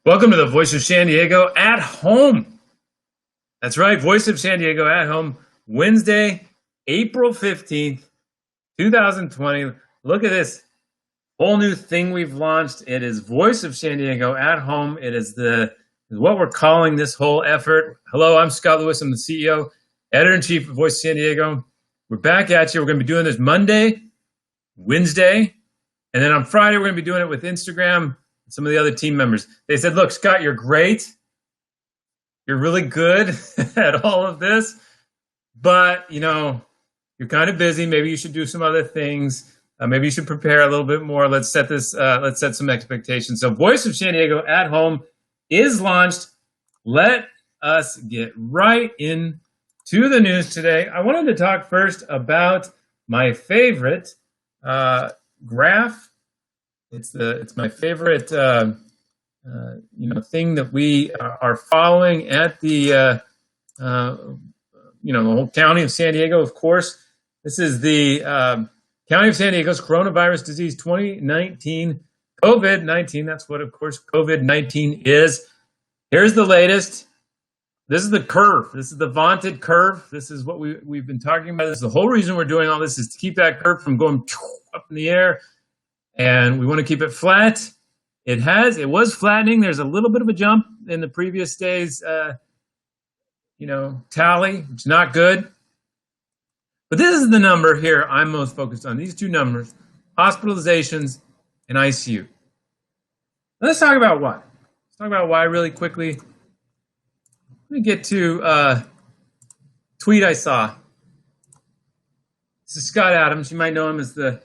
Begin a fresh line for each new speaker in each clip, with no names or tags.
Welcome to the Voice of San Diego at home. That's right, Voice of San Diego at home, Wednesday, April 15th, 2020. Look at this whole new thing we've launched. It is Voice of San Diego at home. It is what we're calling this whole effort. Hello, I'm Scott Lewis. I'm the CEO, editor-in-chief of Voice of San Diego. We're back at you. We're going to be doing this Monday, Wednesday, and then on Friday, we're going to be doing it with Instagram. Some of the other team members, they said, look, Scott, you're great. You're really good at all of this, but you're kind of busy. Maybe you should do some other things. Maybe you should prepare a little bit more. Let's set some expectations. So Voice of San Diego at home is launched. Let us get right into the news today. I wanted to talk first about my favorite graph. It's my favorite thing that we are following at the whole county of San Diego. Of course, this is the County of San Diego's coronavirus disease 2019, COVID-19. That's what, of course, COVID-19 is. Here's the latest. This is the curve. This is the vaunted curve. This is what we've been talking about. This is the whole reason we're doing all this, is to keep that curve from going up in the air. And we want to keep it flat. It was flattening. There's a little bit of a jump in the previous day's, tally, which is not good. But this is the number here I'm most focused on. These two numbers, hospitalizations and ICU. Let's talk about why. Let's talk about why really quickly. Let me get to a tweet I saw. This is Scott Adams. You might know him as the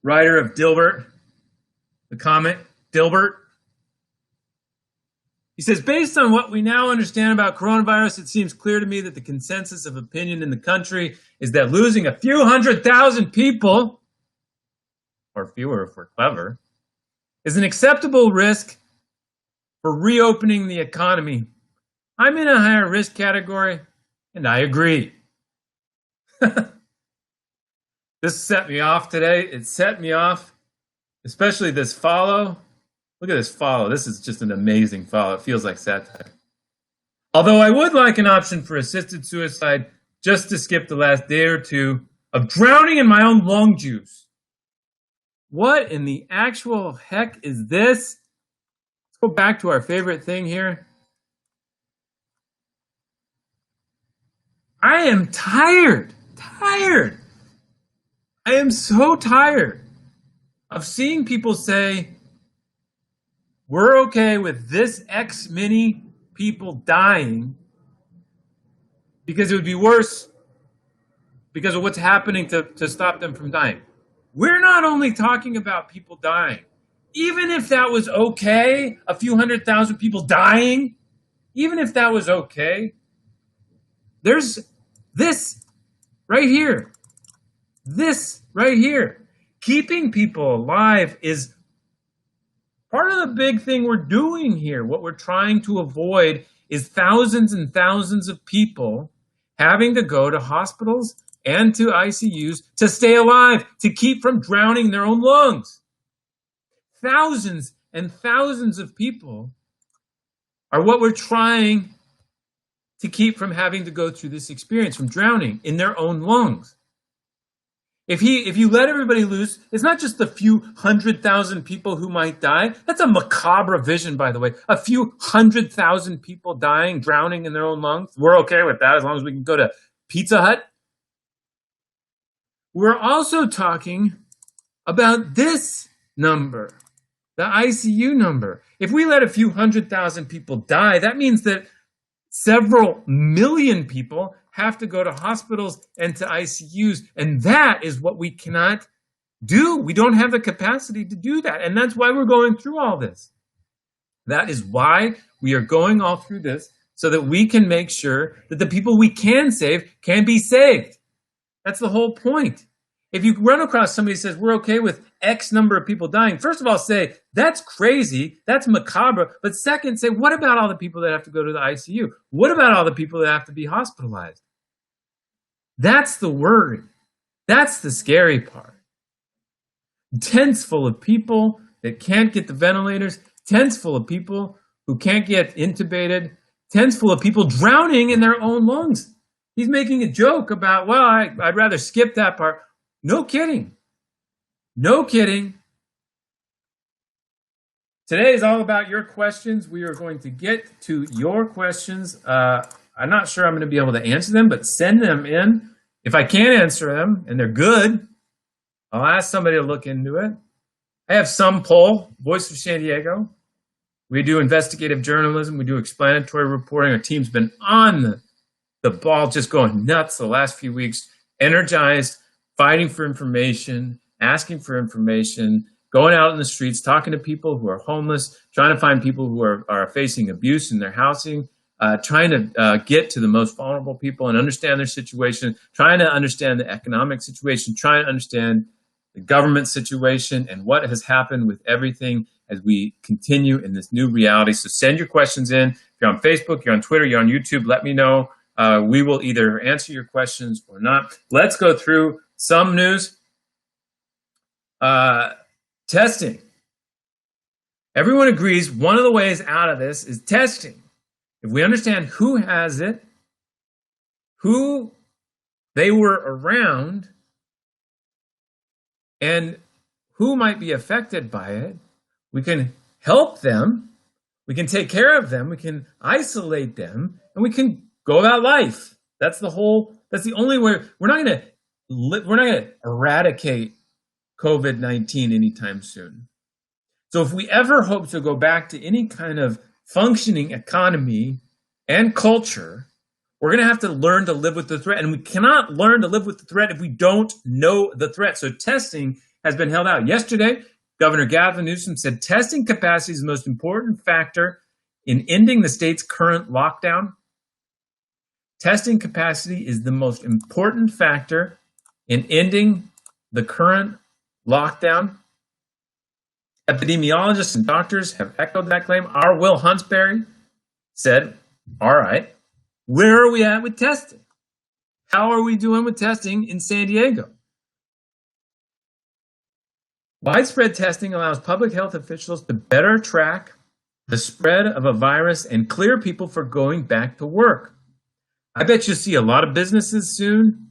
writer of Dilbert, the comic Dilbert. He says, based on what we now understand about coronavirus, it seems clear to me that the consensus of opinion in the country is that losing a few 100,000 people, or fewer if we're clever, is an acceptable risk for reopening the economy. I'm in a higher risk category, and I agree. This set me off today. It set me off, especially this follow. Look at this follow. This is just an amazing follow. It feels like satire. Although I would like an option for assisted suicide, just to skip the last day or two of drowning in my own lung juice. What in the actual heck is this? Let's go back to our favorite thing here. I am tired. I am so tired of seeing people say, we're okay with this X many people dying because it would be worse because of what's happening to stop them from dying. We're not only talking about people dying. Even if that was okay, a few 100,000 people dying, even if that was okay, there's this right here. This right here, keeping people alive, is part of the big thing we're doing here. What we're trying to avoid is thousands and thousands of people having to go to hospitals and to ICUs to stay alive, to keep from drowning their own lungs. Thousands and thousands of people are what we're trying to keep from having to go through this experience, from drowning in their own lungs. If you let everybody loose, it's not just the few 100,000 people who might die. That's a macabre vision, by the way. A few 100,000 people dying, drowning in their own lungs. We're okay with that as long as we can go to Pizza Hut. We're also talking about this number, the ICU number. If we let a few 100,000 people die, that means that several million people have to go to hospitals and to ICUs, and that is what we cannot do. We don't have the capacity to do that, and that's why we're going through all this. That is why we are going all through this, so that we can make sure that the people we can save can be saved. That's the whole point. If you run across somebody who says, we're okay with X number of people dying, first of all, say, that's crazy, that's macabre. But second, say, what about all the people that have to go to the ICU? What about all the people that have to be hospitalized? That's the worry. That's the scary part. Tents full of people that can't get the ventilators, tents full of people who can't get intubated, tents full of people drowning in their own lungs. He's making a joke about, well, I'd rather skip that part. No kidding. No kidding. Today is all about your questions. We are going to get to your questions. I'm not sure I'm going to be able to answer them, but send them in. If I can't answer them and they're good, I'll ask somebody to look into it. I have some poll, Voice of San Diego. We do investigative journalism. We do explanatory reporting. Our team's been on the ball, just going nuts the last few weeks, energized, fighting for information, asking for information, going out in the streets, talking to people who are homeless, trying to find people who are facing abuse in their housing, trying to get to the most vulnerable people and understand their situation, trying to understand the economic situation, trying to understand the government situation and what has happened with everything as we continue in this new reality. So send your questions in. If you're on Facebook, you're on Twitter, you're on YouTube, let me know. We will either answer your questions or not. Let's go through some news. Testing. Everyone agrees one of the ways out of this is testing. If we understand who has it, who they were around, and who might be affected by it, we can help them, we can take care of them, we can isolate them, and we can go about life. That's the only way. We're not going to eradicate COVID-19 anytime soon. So if we ever hope to go back to any kind of functioning economy and culture, we're going to have to learn to live with the threat. And we cannot learn to live with the threat if we don't know the threat. So testing has been held out. Yesterday, Governor Gavin Newsom said testing capacity is the most important factor in ending the state's current lockdown. Testing capacity is the most important factor in ending the current lockdown. Epidemiologists and doctors have echoed that claim. Our Will Huntsberry said, all right, where are we at with testing? How are we doing with testing in San Diego? Widespread testing allows public health officials to better track the spread of a virus and clear people for going back to work. I bet you'll see a lot of businesses soon.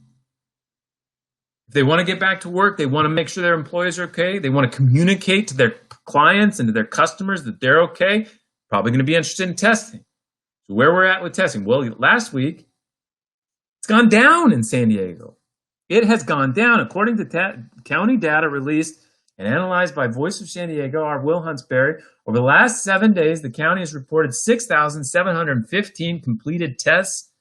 If they want to get back to work, they want to make sure their employees are okay. They want to communicate to their clients and to their customers that they're okay. Probably going to be interested in testing. So where we're at with testing? Well, last week, it's gone down in San Diego. It has gone down. According to county data released and analyzed by Voice of San Diego, our Will Huntsberry, over the last 7 days, the county has reported 6,715 completed tests.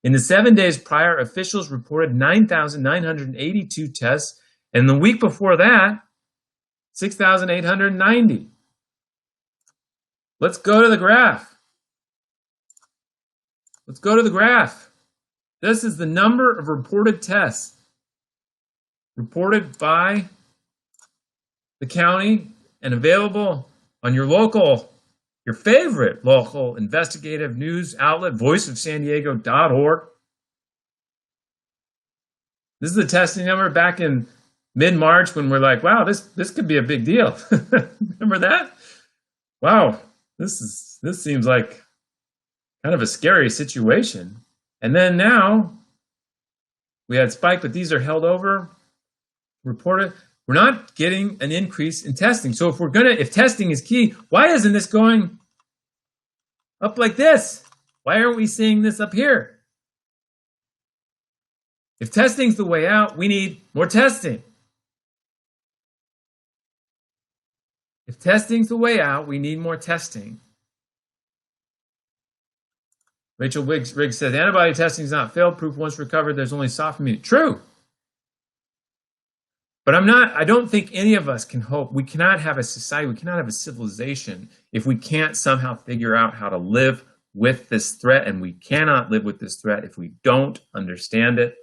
In the 7 days prior, officials reported 9,982 tests, and the week before that, 6,890. Let's go to the graph. Let's go to the graph. This is the number of reported tests reported by the county and available on your favorite local investigative news outlet, voiceofsandiego.org. This is the testing number back in mid-March when we're like, wow, this could be a big deal. Remember that? Wow, this seems like kind of a scary situation. And then now we had spike, but these are held over, reported. We're not getting an increase in testing. So if testing is key, why isn't this going up like this? Why aren't we seeing this up here? If testing's the way out, we need more testing. If testing's the way out, we need more testing. Rachel Riggs says, antibody testing is not failed proof. Once recovered, there's only soft immunity. True. But I don't think any of us can hope. We cannot have a society, we cannot have a civilization if we can't somehow figure out how to live with this threat. And we cannot live with this threat if we don't understand it.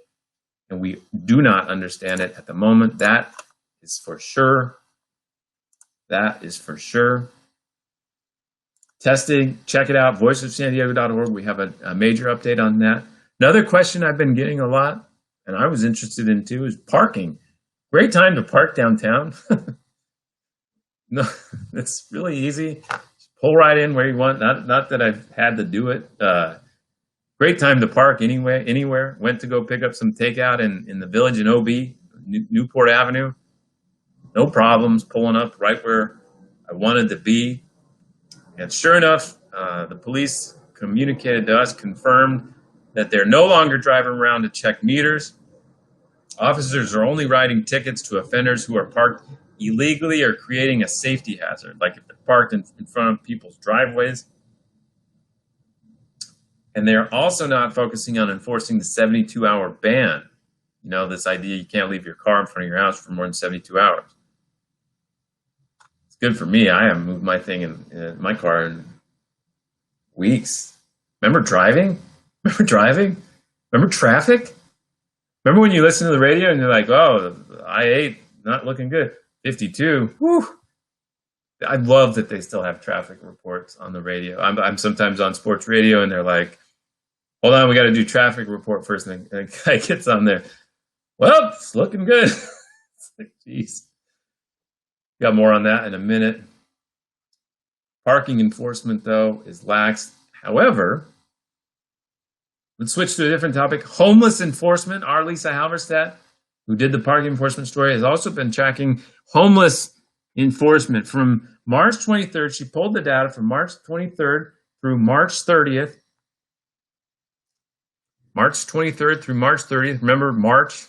And we do not understand it at the moment. That is for sure. That is for sure. Testing, check it out, voiceofsandiego.org. We have a major update on that. Another question I've been getting a lot, and I was interested in too, is parking. Great time to park downtown. No, it's really easy. Just pull right in where you want. Not that I've had to do it. Great time to park anywhere. Went to go pick up some takeout in the village in OB, Newport Avenue. No problems pulling up right where I wanted to be. And sure enough, the police communicated to us, confirmed that they're no longer driving around to check meters. Officers are only writing tickets to offenders who are parked illegally or creating a safety hazard, like if they're parked in front of people's driveways. And they're also not focusing on enforcing the 72-hour ban. You know, this idea you can't leave your car in front of your house for more than 72 hours. It's good for me. I haven't moved my thing in my car in weeks. Remember driving? Remember driving? Remember traffic? Remember when you listen to the radio and you're like, oh, I-8, not looking good. 52, whew. I love that they still have traffic reports on the radio. I'm sometimes on sports radio and they're like, hold on, we got to do traffic report first. And the guy gets on there. Well, it's looking good. It's like, geez. Got more on that in a minute. Parking enforcement, though, is lax. However, let's switch to a different topic. Homeless enforcement. Our Lisa Halverstadt, who did the parking enforcement story, has also been tracking homeless enforcement from March 23rd. She pulled the data from March 23rd through March 30th. March 23rd through March 30th. Remember March?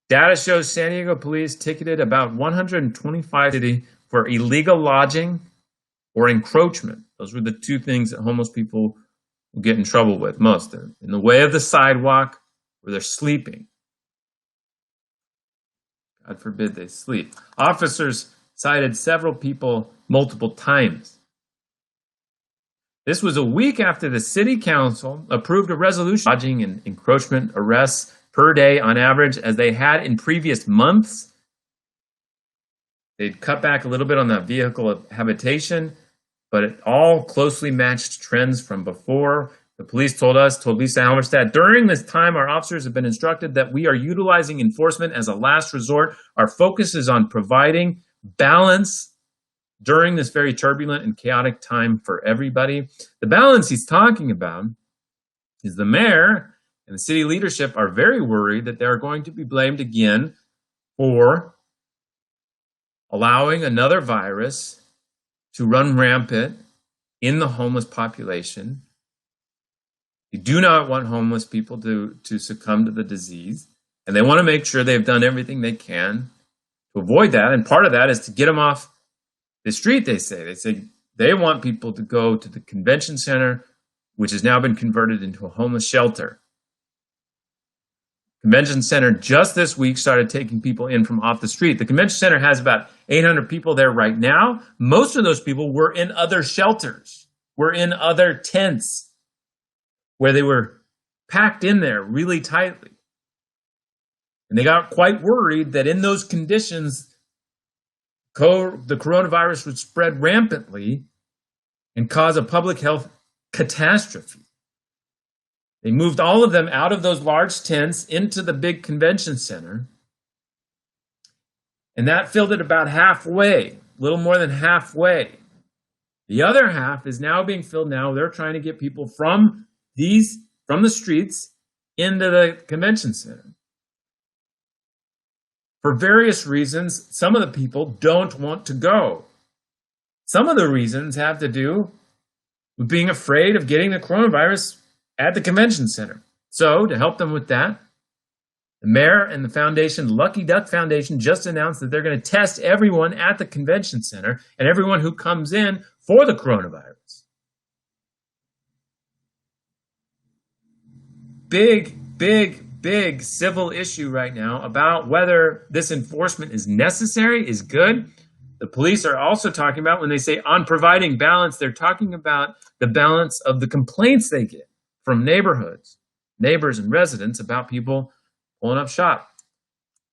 Data shows San Diego police ticketed about 125 cities for illegal lodging or encroachment. Those were the two things that homeless people will get in trouble with most. They're in the way of the sidewalk where they're sleeping. God forbid they sleep. Officers cited several people multiple times. This was a week after the city council approved a resolution lodging and encroachment arrests per day on average as they had in previous months. They'd cut back a little bit on that vehicle habitation, but it all closely matched trends from before. The police told Lisa Halverstadt, during this time, our officers have been instructed that we are utilizing enforcement as a last resort. Our focus is on providing balance during this very turbulent and chaotic time for everybody. The balance he's talking about is the mayor and the city leadership are very worried that they're going to be blamed again for allowing another virus to run rampant in the homeless population. They do not want homeless people to succumb to the disease, and they want to make sure they've done everything they can to avoid that. And part of that is to get them off the street, they say. They say they want people to go to the convention center, which has now been converted into a homeless shelter. Convention center just this week started taking people in from off the street. The convention center has about 800 people there right now. Most of those people were in other shelters, were in other tents where they were packed in there really tightly. And they got quite worried that in those conditions, the coronavirus would spread rampantly and cause a public health catastrophe. They moved all of them out of those large tents into the big convention center. And that filled it about halfway, a little more than halfway. The other half is now being filled now. They're trying to get people from the streets into the convention center. For various reasons, some of the people don't want to go. Some of the reasons have to do with being afraid of getting the coronavirus at the convention center. So, to help them with that, the mayor and the foundation, Lucky Duck Foundation, just announced that they're going to test everyone at the convention center and everyone who comes in for the coronavirus. Big civil issue right now about whether this enforcement is necessary, is good. The police are also talking about, when they say on providing balance, they're talking about the balance of the complaints they get from neighbors and residents about people pulling up shop.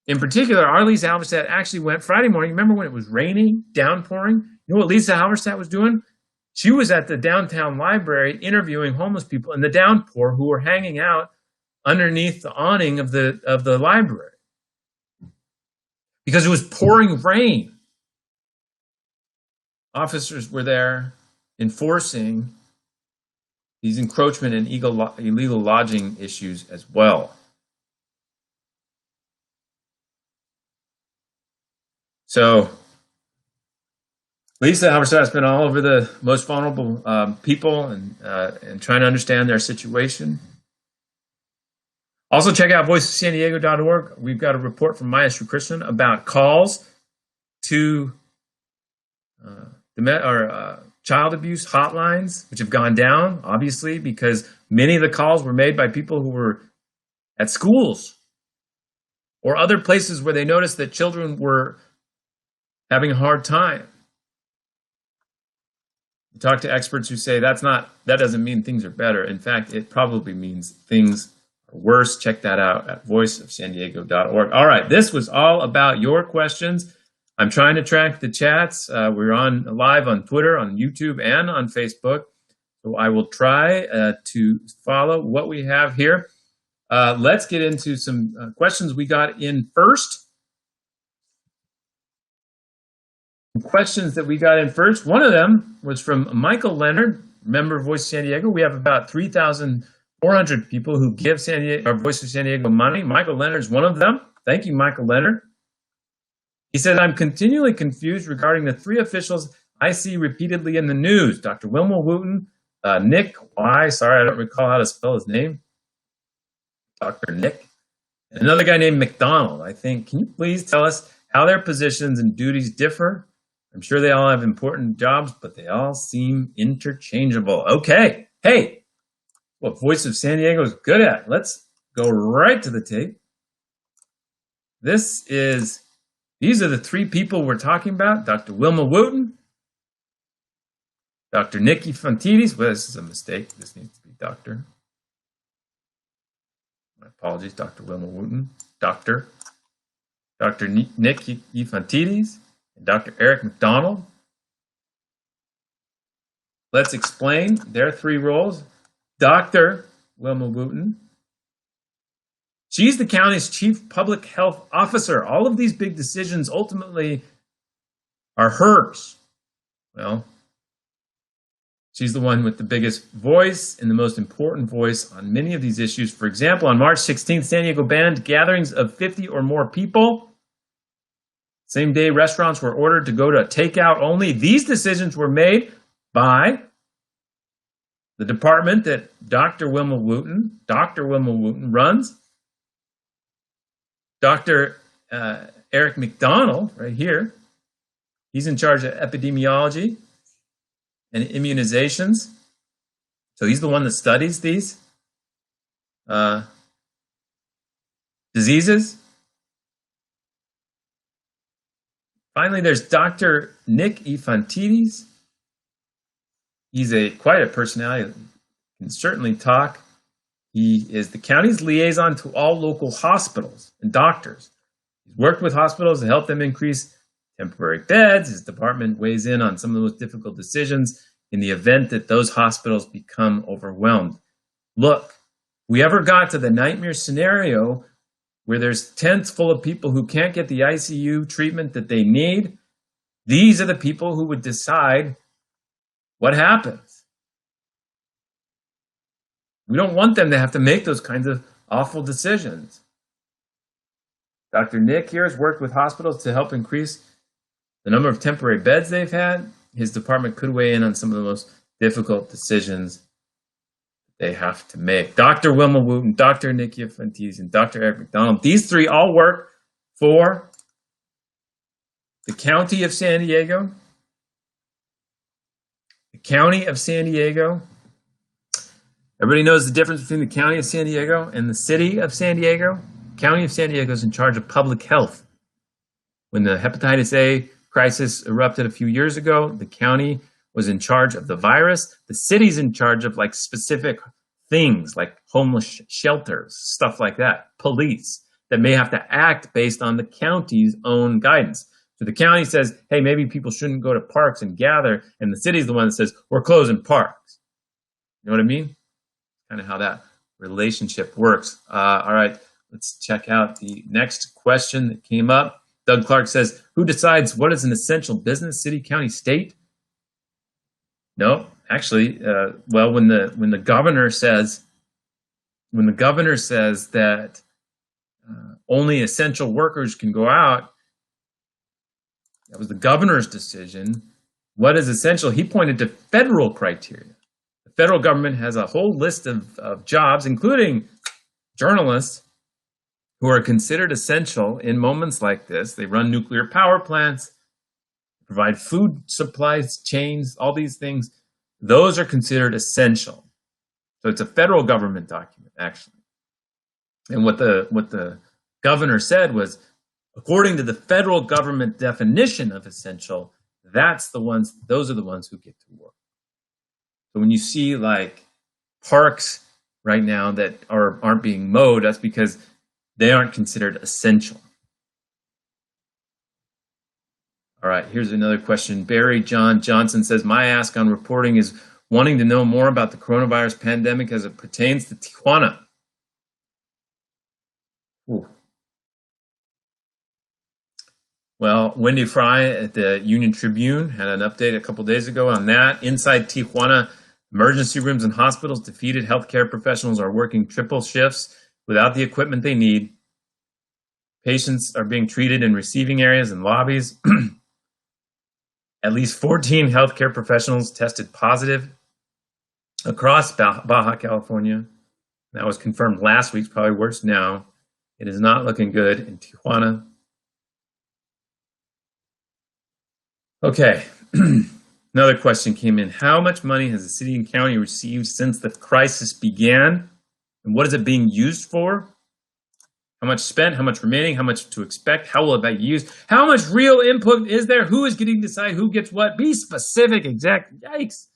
In particular, our Lisa Halverstadt actually went Friday morning. Remember when it was raining, downpouring? You know what Lisa Halverstadt was doing? She was at the downtown library interviewing homeless people in the downpour who were hanging out underneath the awning of the library because it was pouring rain. officers were there enforcing these encroachment and illegal lodging issues as well. So Lisa Halberstadt has been all over the most vulnerable people and trying to understand their situation. Also, check out voiceofsandiego.org. We've got a report from Maestro Christian about calls to child abuse hotlines, which have gone down, obviously, because many of the calls were made by people who were at schools or other places where they noticed that children were having a hard time. You talk to experts who say that doesn't mean things are better. In fact, it probably means things are worse. Check that out at voiceofsandiego.org. All right, this was all about your questions. I'm trying to track the chats. We're on live on Twitter, on YouTube, and on Facebook. So I will try to follow what we have here. Let's get into some questions we got in first. Questions that we got in first. One of them was from Michael Leonard, member of Voice of San Diego. We have about 3,400 people who give Voice of San Diego money. Michael Leonard is one of them. Thank you, Michael Leonard. He said, I'm continually confused regarding the three officials I see repeatedly in the news. Dr. Wilma Wooten, Nick Y. Sorry, I don't recall how to spell his name. Dr. Nick. And another guy named McDonald, I think. Can you please tell us how their positions and duties differ? I'm sure they all have important jobs, but they all seem interchangeable. Okay. Hey, what Voice of San Diego is good at. Let's go right to the tape. These are the three people we're talking about. Dr. Wilma Wooten, Dr. Nick Ifantides. Well, this is a mistake. This needs to be Dr. My apologies, Dr. Wilma Wooten. Dr. Nick Ifantides and Dr. Eric McDonald. Let's explain their three roles. Dr. Wilma Wooten. She's the county's chief public health officer. All of these big decisions ultimately are hers. Well, she's the one with the biggest voice and the most important voice on many of these issues. For example, on March 16th, San Diego banned gatherings of 50 or more people. Same day, restaurants were ordered to go to takeout only. These decisions were made by the department that Dr. Wilma Wooten runs. Dr. Eric McDonald, right here, he's in charge of epidemiology and immunizations. So he's the one that studies these diseases. Finally, there's Dr. Nick Ifantides. He's quite a personality, can certainly talk. He is the county's liaison to all local hospitals and doctors. He's worked with hospitals to help them increase temporary beds. His department weighs in on some of the most difficult decisions in the event that those hospitals become overwhelmed. Look, we ever got to the nightmare scenario where there's tents full of people who can't get the ICU treatment that they need, these are the people who would decide what happens. We don't want them to have to make those kinds of awful decisions. Dr. Nick here has worked with hospitals to help increase the number of temporary beds they've had. His department could weigh in on some of the most difficult decisions they have to make. Dr. Wilma Wooten, Dr. Nick Ifantides, and Dr. Eric McDonald, these three all work for the County of San Diego. The County of San Diego. Everybody knows the difference between the County of San Diego and the City of San Diego. The County of San Diego is in charge of public health. When the hepatitis A crisis erupted a few years ago, the county was in charge of the virus. The city's in charge of like specific things like homeless shelters, stuff like that, police that may have to act based on the county's own guidance. So the county says, hey, maybe people shouldn't go to parks and gather, and the city's the one that says, we're closing parks. You know what I mean? Kind of how that relationship works. All right, let's check out the next question that came up. Doug Clark says, who decides what is an essential business, city, county, state? No, actually, well, when the governor says that only essential workers can go out, that was the governor's decision. What is essential? He pointed to federal criteria. The federal government has a whole list of jobs, including journalists, who are considered essential in moments like this. They run nuclear power plants, provide food supplies chains, all these things. Those are considered essential. So it's a federal government document, actually. And what the governor said was, according to the federal government definition of essential, those are the ones who get to work. So when you see like parks right now that aren't being mowed, that's because they aren't considered essential. All right, here's another question. Barry John Johnson says, my ask on reporting is wanting to know more about the coronavirus pandemic as it pertains to Tijuana. Ooh. Well, Wendy Fry at the Union Tribune had an update a couple days ago on that. Inside Tijuana, emergency rooms and hospitals, defeated healthcare professionals are working triple shifts without the equipment they need. Patients are being treated in receiving areas and lobbies. At least 14 healthcare professionals tested positive across Baja California. That was confirmed last week. It's probably worse now. It is not looking good in Tijuana. Okay, another question came in. How much money has the city and county received since the crisis began? And what is it being used for? How much spent, how much remaining, how much to expect, how will it be used? How much real input is there? Who is getting to decide who gets what? Be specific, exact. Yikes.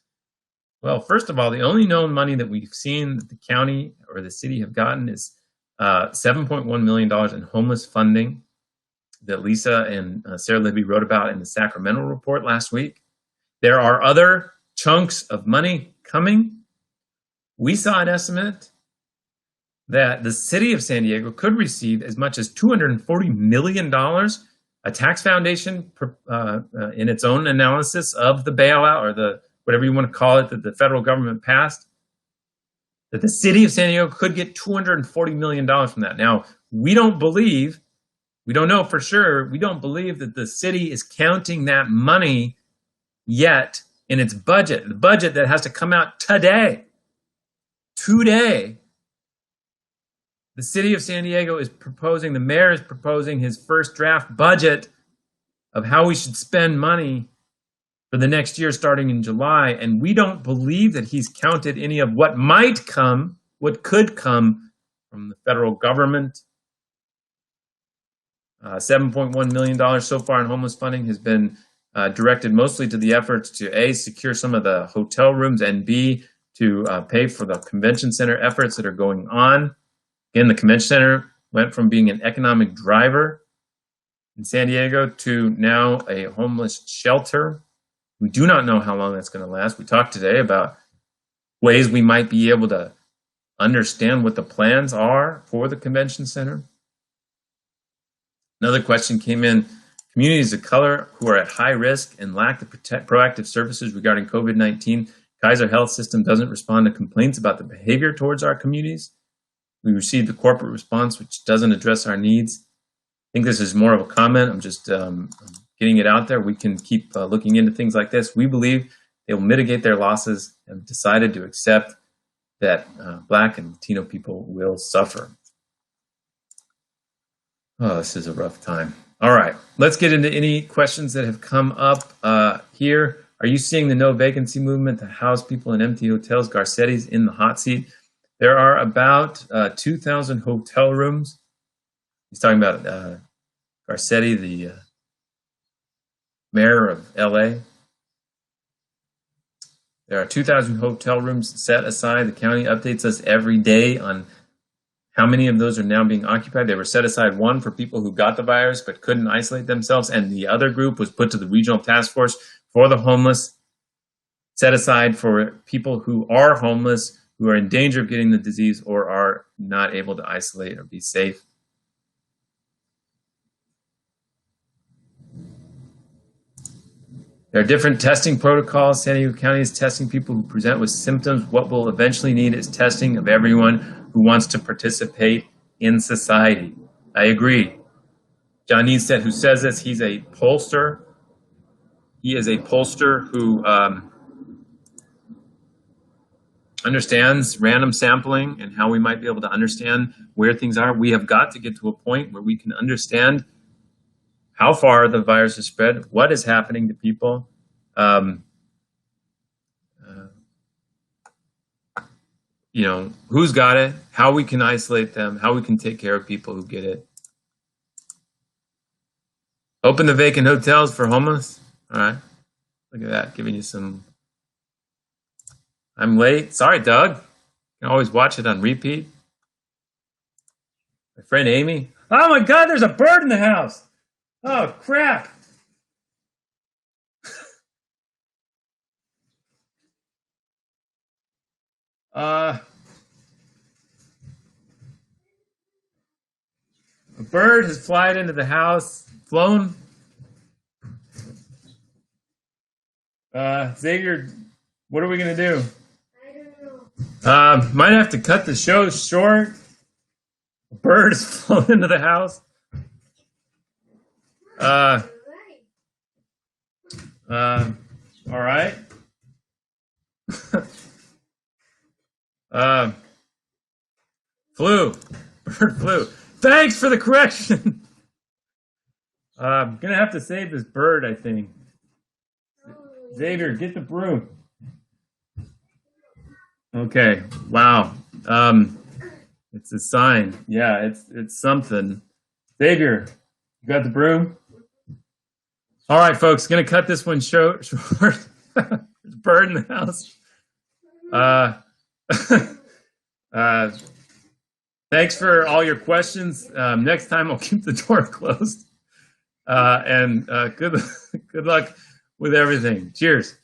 Well, first of all, the only known money that we've seen that the county or the city have gotten is $7.1 million in homeless funding that Lisa and Sarah Libby wrote about in the Sacramento report last week. There are other chunks of money coming. We saw an estimate that the city of San Diego could receive as much as $240 million. A tax foundation, in its own analysis of the bailout, or the whatever you want to call it, that the federal government passed, that the city of San Diego could get $240 million from that. Now, we don't know for sure, we don't believe that the city is counting that money yet in its budget, the budget that has to come out today. Today, the city of San Diego is proposing, the mayor is proposing his first draft budget of how we should spend money for the next year starting in July. And we don't believe that he's counted any of what might come, what could come from the federal government. $7.1 million so far in homeless funding has been directed mostly to the efforts to A, secure some of the hotel rooms, and B, to pay for the convention center efforts that are going on. Again, the convention center went from being an economic driver in San Diego to now a homeless shelter. We do not know how long that's going to last. We talked today about ways we might be able to understand what the plans are for the convention center. Another question came in. Communities of color who are at high risk and lack the proactive services regarding COVID-19. Kaiser Health System doesn't respond to complaints about the behavior towards our communities. We received a corporate response which doesn't address our needs. I think this is more of a comment. I'm just getting it out there. We can keep looking into things like this. We believe they will mitigate their losses and decided to accept that Black and Latino people will suffer. Oh, this is a rough time. All right, let's get into any questions that have come up here. Are you seeing the no vacancy movement to house people in empty hotels? Garcetti's in the hot seat. There are about 2,000 hotel rooms. He's talking about Garcetti, the mayor of LA. There are 2,000 hotel rooms set aside. The county updates us every day on how many of those are now being occupied. They were set aside, one for people who got the virus but couldn't isolate themselves, and the other group was put to the regional task force for the homeless, set aside for people who are homeless, who are in danger of getting the disease or are not able to isolate or be safe. There are different testing protocols. San Diego County is testing people who present with symptoms. What we'll eventually need is testing of everyone who wants to participate in society. I agree. John Neested, who says this, he's a pollster. He is a pollster who understands random sampling and how we might be able to understand where things are. We have got to get to a point where we can understand how far the virus has spread, what is happening to people, you know, who's got it, how we can isolate them, how we can take care of people who get it. Open the vacant hotels for homeless. All right, look at that, giving you some. I'm late. Sorry, Doug. You can always watch it on repeat. My friend Amy. Oh my God, there's a bird in the house. Oh, crap. A bird has flown into the house. Flown. Xavier, what are we going to do? I don't know. Might have to cut the show short. A bird has flown into the house. All right. Flew. Bird flew. Thanks for the correction. I'm gonna have to save this bird, I think. Xavier, get the broom. Okay. Wow. It's a sign. Yeah, it's something. Xavier, you got the broom? All right, folks, gonna cut this one short. There's a bird in the house. Thanks for all your questions. Next time I'll keep the door closed. And good luck with everything. Cheers.